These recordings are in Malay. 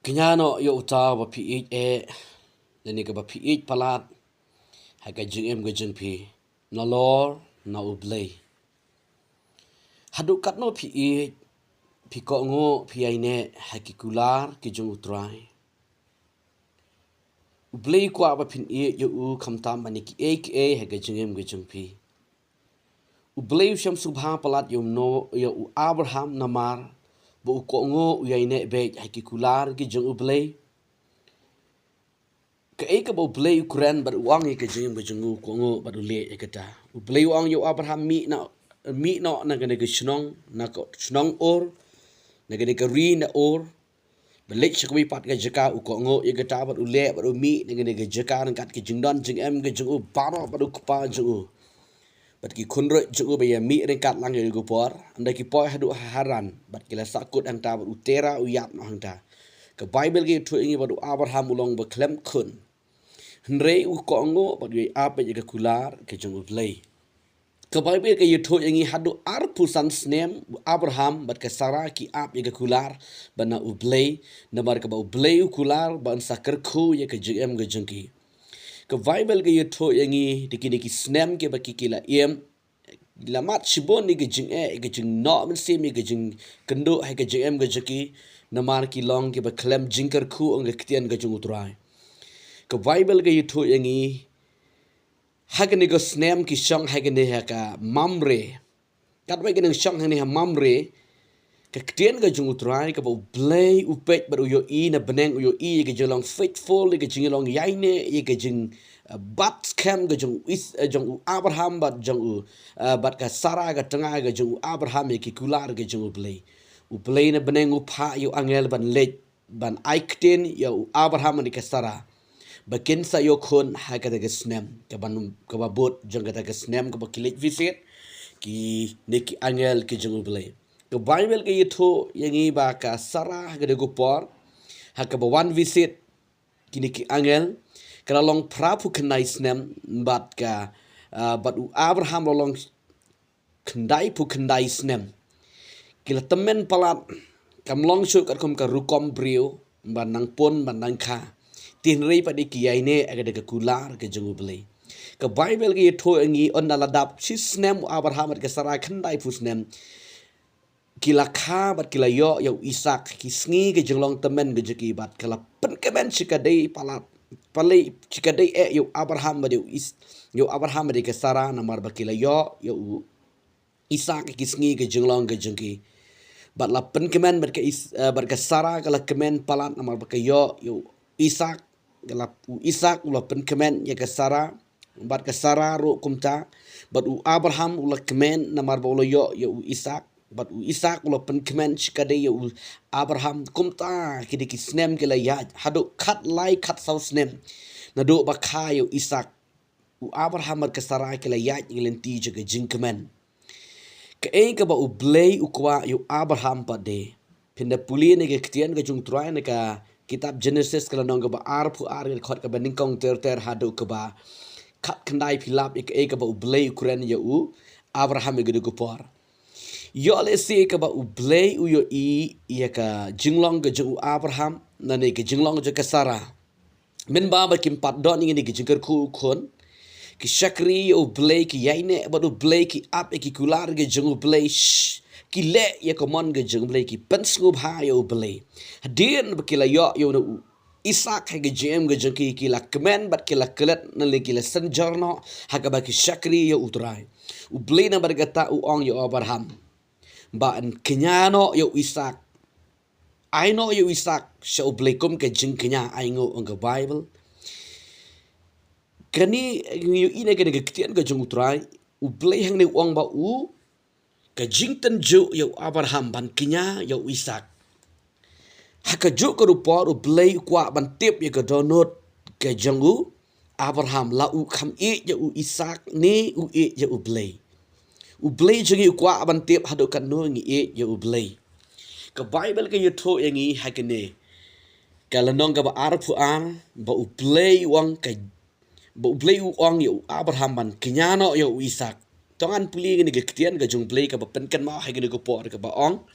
Knia no yo uta ba pi leni ka ba pi palat ha ka Jingim ga jongphi na lor na ublei hadu kat no pi ko ngo pi ai ne ha ki kular ki jong utrai ublei kwa ba pin yo u kham tam ani ki ha ka Jingim ga jongphi ublei sham subha palat yom no yo u Abraham namar bo ko ngo uyai ne be ha ki kular ki jong ublei ka ba ublei Quran ba uang ka Jingim ba jongu ko ngo ba le kata ublei uang yo Abraham mi no na ga ga shnong na ko shnong or na ga ga ri na or ba le chakwi pat ga jaka u ko ngo ye kata ba le ba mi na ga ga jaka na kat ki jingdon jingem ga jongu baroh ba ku pa jongu bat ki khunro jongu ba ya mi ren kat lang yo go por anda ki poi hadu haran bat ki la sakut anta ba utera u yap no hanta ka Bible ge thu ingi ba Abraham ulong ba klem khun Nrei u kongo bat yai apa jaga kular ke jong ublei. Ka Bible ke yutho yangi hadu arpusan snem Abraham bat ke Sarah ki ap jaga kular bana ublei namar ka ba ublei kular ban sakar khu ya ke Jingim ga jongki. Ka Bible ke yutho yangi diki snem ke ba kikila lamat shibon ni ke jing ke jing no men sim ke jing kendo ha ke Jingim ga jongki namar ki long ke ba klem jingkar khu ang ke tian ga jong utrai. Ka Bible ga yutho yangi hagani go snem ki shong hagani ha ka mamre kat ba gani shong hani ha mamre ka ktien ga jung utrai ka ba blay upet ba yo I na beneng yo I ga jolong faithful ga jing long yaine ga jing bat kham ga jung jung Abraham bat jung bat ka Sarah ga tanga ga jung Abraham ki kular ga jung ublay na beneng upha yo angel ban lej ban aikten yo Abraham ni ka Sarah bakin sa yo khon ha ka ga snem ka ba bot jong ka ga snem ka ba kilik visit ki neki angel ki jong blay ka Bible ka yitho yangi ba ka Sarah ga go por ha ka ba one visit ki neki angel ka long prapu khnai snem bat ka bat u Abraham long khandai pu khandai snem kila temen palat kam long shu ka kom ka rukom brio ban nang pon ban nang kha tin rei pa ki yaine aga de kular ke jongu blei ka Bible ke tho angi on ladap si snem Abraham ke Sarah khandai fu snem kila kha bat kila yo Isak ki sngi ke jonglong temen ke jeki bat kala pen ke ben chikadei palat palai chikadei yo Abraham ba yo Abraham de ke Sarah namar ba kila yo Isak ki sngi ke jonglong ke jeki bat la pen kemen bat ke Sarah kala kemen palat namar ba ke yo Isak galap Isak ula pen kemen ya ke Sarah bat ke Sarah ro kumta bat u Abraham ula kemen namar ba yo Isak bat u Isak ula pen kemen chikade yo Abraham kumta kidi ki snem ke la ya hadu khat lai khat sau snem na do ba kha yo Isak u Abraham bat ke Sarah ke la ya ngilenti je ke jing kemen ke ka ba u blay u kwa yo Abraham pa de pinda puli ne ke ktian ke jung trai ne ka kitab Genesis kalau nong ke ba pu khot ke banding kong ter hadu ke ba khat khandai philap ke ba ublei Quran ya u Abraham ke du por yo le se ke ba ublei u yo ya ka jinglong ke ju Abraham na ne ke jinglong je ke Sarah men ba kim pat don ni ke jingker khu khon ki shakri ublei ki yaine ba ublei ki ap ki kular ke jung ublei ki le ya komon ge jeng blai ki pensngu bha yo blai hadien bakila yo no Isak ha ge jem ge jeng ki la kemen bat ki la kelet na le ki la senjorno ha ka ba ki shakri yo utrai u blai na bergata u ong yo Abraham ba an kenyano yo Isak I know yo Isak sha u blai kom ke jeng kenya I ngo on ge Bible kani yo ine ge ge ktian ge jeng utrai u blai hang ne ong ba u ka jingten ju yo Abraham ban knia yo Isak haka ju ko rupor blai kwa ban tip ye ka donot ke jangu Abraham la u kham yo Isak ni u yo blai jangi kwa ban tip hado kan no ngi yo blai ka Bible ke yutho yangi hakene kala nong ka ba arpu an ba blai wang ka ba blai u ong yo Abraham ban knia no yo Isak tongan puli ni ke ktian ga jung play ka ba pen kan ma ha ga ko por ka ba ong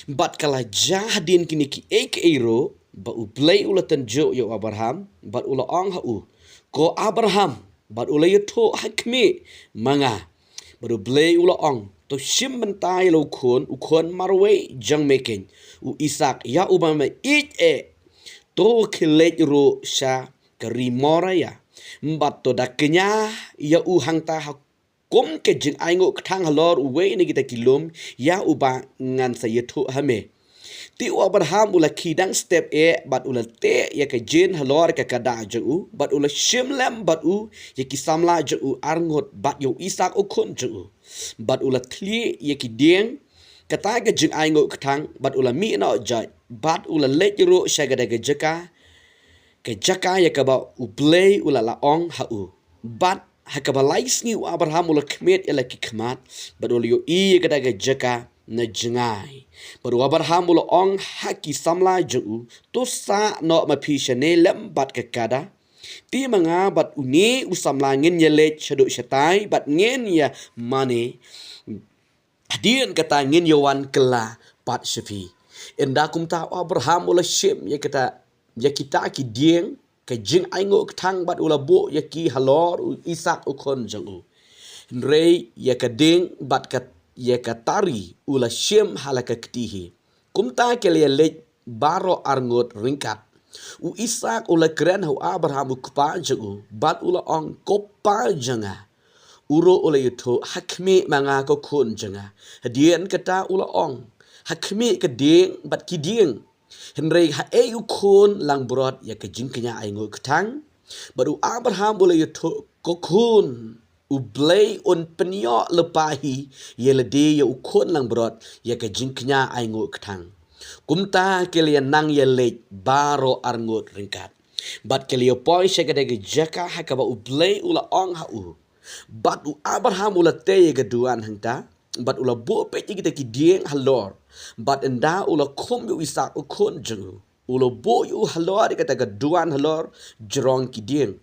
bat kala jahdin kini ki ek ero ba u play ula tanjo yo Abraham bat ula ong ha u ko Abraham bat ula yato hakmi manga but u play ula ong to shim mentai lo khon u khon marwe jang making u Isaac ya ubama it to kilet ro sha karimora ya mbat to daknya ya u hangta ha kum ke jing aingo thang halor u we ni kita kilom ya uba ngan sa yato hame ti Abraham ula kidang step bat ula te ya ke jin halor ke kada ju bat ula shimlem bat u ya ki samla ju arngot bat yo Isaac o khon ju bat ula thli ya ki ding kata ke jing aingo thang bat ula mi no jai bat ula let ro shagada ke jaka ya ka ba u play ula la ong ha u bat ha ka ba lais ni Abraham ula kmet ela ki khmat bat ula yo I ka da ke jaka na jengai baru Abraham ula ong haki samla ju to sa no ma phi shane lem bat ke kada ti manga bat uni usamla ngin yele chado shatai bat ngin ya mane Hadian kata ngin yawan kela pat shafi enda kum ta Abraham ula shim ya kata ya kita ki dieng ke jing aingo thang bat ula bo ya ki halor Isaac ukon jangu rei ya ka ding bat kat ya katari ula shim halaka ktihi kumta kele le baroh arngot ringkat u Isaac ula kren hu Abraham ukpa jangu bat ula ong kopa janga uro ula yuto hakmi manga ko kun janga hadian kata ula ong hakmi ke ding bat ki ding henrei ha e ukun lang brot ya ke jing knya aingo ktang baru Abraham ula yuto ko kun u blay on penyo lepahi ye lede ye ukun lang brot ya ke jing knya aingo ktang kumta kelian nang ye le baroh arngot ringkat bat kelio poi shagade ge jaka hakaba u blay ula ong ha u bat u Abraham ula te ye geduan hangta bat ula bo pe kita ki dieng halor bat enda ula khom yu Isaac ukun jengu ula bo yu halor kata geduan halor jerong ki dieng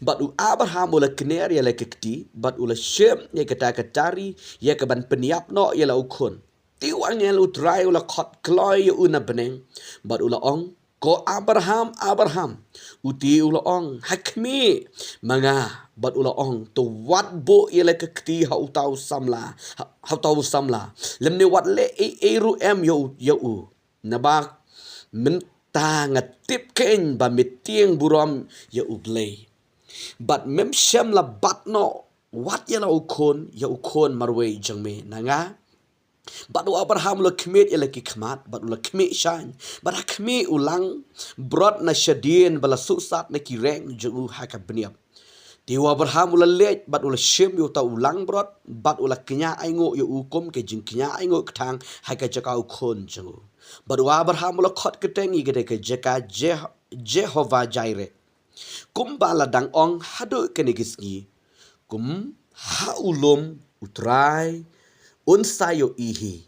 bat u Abraham ula knia ya le kekti bat ula shem ye kata katari ye ke ban peniap no ye la ukun ti wang ye lu try ula khot kloy yu una beneng bat ula ong ko Abraham uti ula ong hakmi manga bat ula ong to wat bo ye le kekti ha utau samla lemne wat le ru em yo nabak mentang tip ken ba metieng buram ya ublay but mem shem la bat no wat ya la ukon marwe jangme nanga but Abraham lo kmet ya ki khmat but lo kmet shan but kmet ulang brot na shadien bala susat na ki reng ju haka bniap ti Abraham ula let but ula shem yo ta ulang brot but ula knya aingo yo ukom ke jing knya aingo ktang haka jaka ukon ju but Abraham ula khot keteng i ke jaka Jehovah Jireh kum bala dang ong hado kenegisngi kum ha ulom utrai unsayo ihi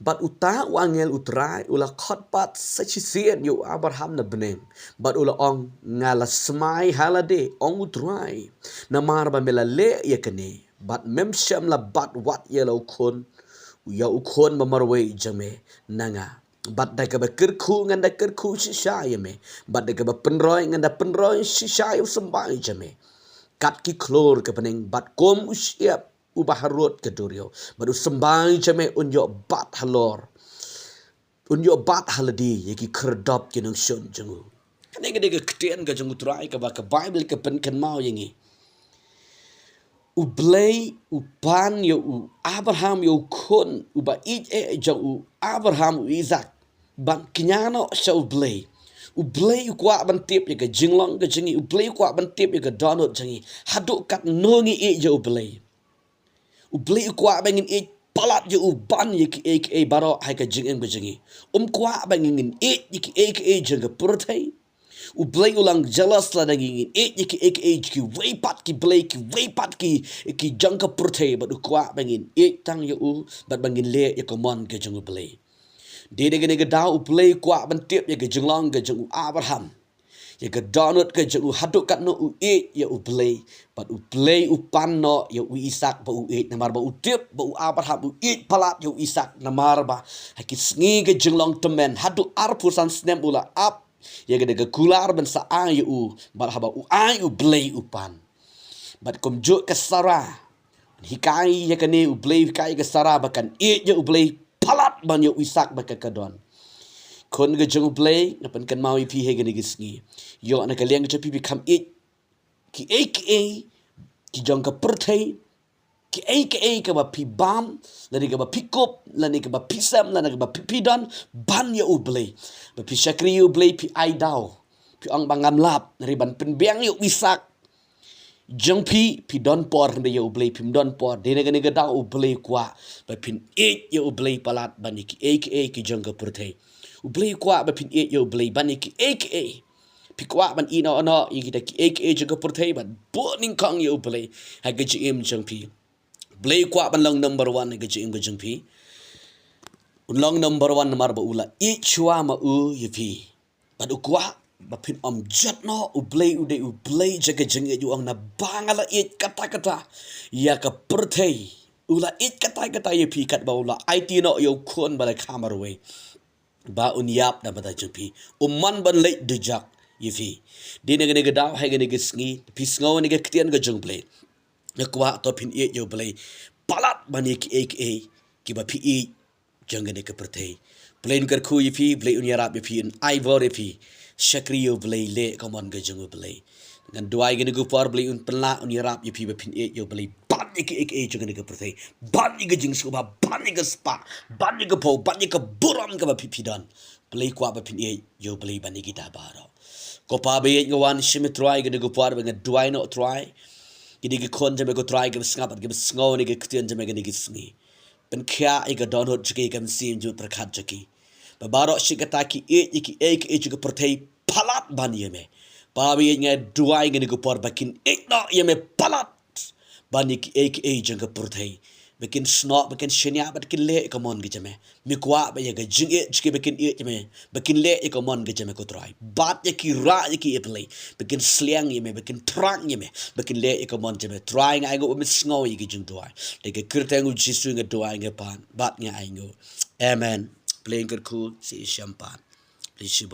bat uta wangel utrai ula khotpat sachisian yo Abraham na beneng bat ula ong ngala smai halade ong utrai na marba mela le yakane bat memsham la bat wat yelo khon ya ukhon mamarwe jame nanga bat da ka kerku nganda kerku shisha yame bat da ka penroy nganda penroy shisha yo sembai jame kat ki klor ke peneng bat kom usiap ubaharut ke duryo baru sembai jame unyo bat halor unyo bat haladi yaki kerdop ki nang shon jengu kaneng de ketien ka jengu trai ka ba ka bible ke pen kan mau yangi u blay u pan yo u Abraham yo kun u ba ieid jo u Abraham u Isaac ban kinyano sa u blay u kwa ban tip ya ka jinglong ka jingi u blay kwa ban tip ya ka donut jingi hadu kat nongi e jo u blay u kwa bangin e palat yo u ban ya ki aka baroh hai ka jingim ka jingi kwa bangin e ki aka jinga purtai u blay ulang jealous la daging e ki aka ki way pat ki blay ki way pat ki jangka purtai but u kwa bangin e tang yo u bat bangin le ya ka mon ka jingu blay de gene ga dau play kwa ban tip ya ga jinglong ga jung Abraham ya ga donut ga jung haduk kat no u e ya u play but u play u pan no ya u Isaac ba u e namar ba u tip ba u Abraham u e palat ya u Isaac namar ba hakis ngi ga jinglong temen haduk arpusan snem ula up Ya gede ke kular ban sa ai u bar haba u ai u blei upan. Bat kom jo ke sara. Hikai ya kene u blei hikai ke sara bakan je u blei palat ban yo isak baka kadon. Kon ge jong blei napan kan mau ipi he gene gisngi. Yo na kaliang ke pi become ki ki jong ka perthei ki ka ba pi bam lani ka ba pikop lani ka ba pisam lani ka ba pipidon ban ya ublei ba pi syakri ublei pi ai dau pi ang bangam lap dari ban penbiang yu isak jongphi pi don por de ya ublei pi don por de ne ga dau ublei kwa ba pin ya ublei palat ban ki jong ka perthei ublei kwa ba pin ya ublei ban ki pikwa ban ino ano kita ki jong ka perthei ban boning kang ya ublei ha ga jim jongphi Blay kwa ban long number 1 ga jing ga jingphi. Long number 1 mar ba ula chua ma u yipi. But ukwa ba pin jat no u blay jaga jing ju ang na bangala kata ya ka perthei ula kata yipi kat ba ula IT no yo kon ba kham we ba unyap na ba jingphi man ban late dejak yipi. Dina ga ga daw ha ga ga sngi pisngo ni ga ktian ga jing blay. Nakwa to pin yo blay palat bani ki ba pi jangane ke perthei plain kar khu yipi blay unyarap yipi in ivor yipi shakri yo blay le komon ga jangu blay ngan duai gene gu par blay un pla unyarap yipi ba pin yo blay ban ki jangane ke perthei ban ga jing su ba ban ga spa ban ga po ban ga buram ga ba pi dan blay kwa ba pin yo blay bani kita baroh ko pa be ngwan shimitrai gene gu par ba duai no try Gidi gi kon jame ko try gam sngapat gam sngo ni gi ktian jame gani gi sngi. Pen kya i ga don hot jiki gam sim ju prakhat jiki. Ba baroh shikata ki ki ju perthei palat ban yeme. Pa bi nge duai gani ko por bakin no yeme palat ban ki jang perthei. Bakin snot bakin shenya bakin le komon gi jame. Mi kwa ba ye ga jing jiki bakin jame. Bakin le komon gi jame ko try. Bat ye ki ra ye ki play. Bakin sliang yeme bakin trang yeme. Bakin le komon jame try ngai go mi sngo ye gi jing duai. De ke kirtengu jisu nge duai nge pan. Bat nge ai ngo. Amen. Playing good cool si champagne. Please